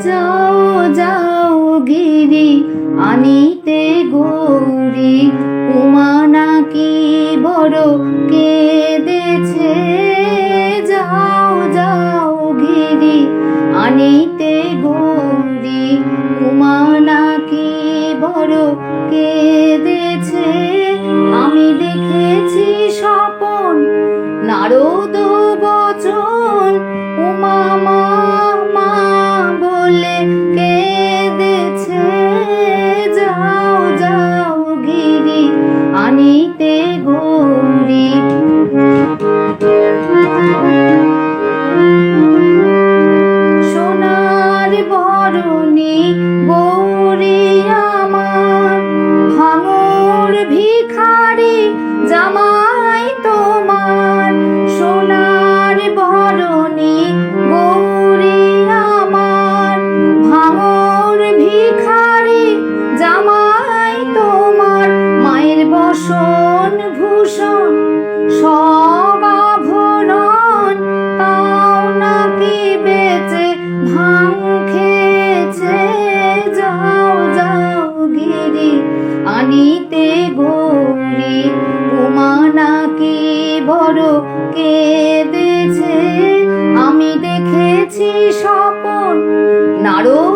যাও যাও গিরি আনিতে গৌরী, উমা নাকি বড় কেঁদেছে। যাও যাও গিরি আনিতে গৌরী, উমা নাকি বড় কেঁদেছে। আমি দেখেছি স্বপন নারদ বচন, উমা মা মা বলে কেঁদেছে। যাও যাও গিরি আনিতে গৌরী। সোনার বরণী গৌরী আমার, ভাঙর ভিখারি জামাই তোমার। সোনার বরণী গৌরী আমার, ভাঙর ভিখারি জামাই তোমার। মায়ের বসন ভূষণ সব আভরণ, তাও নাকি বেচে ভাঙ খেয়েছে। যাও যাও গিরি আনিতে গৌরী, উমা নাকি বড় কেঁদেছে। আমি দেখেছি স্বপন নারদ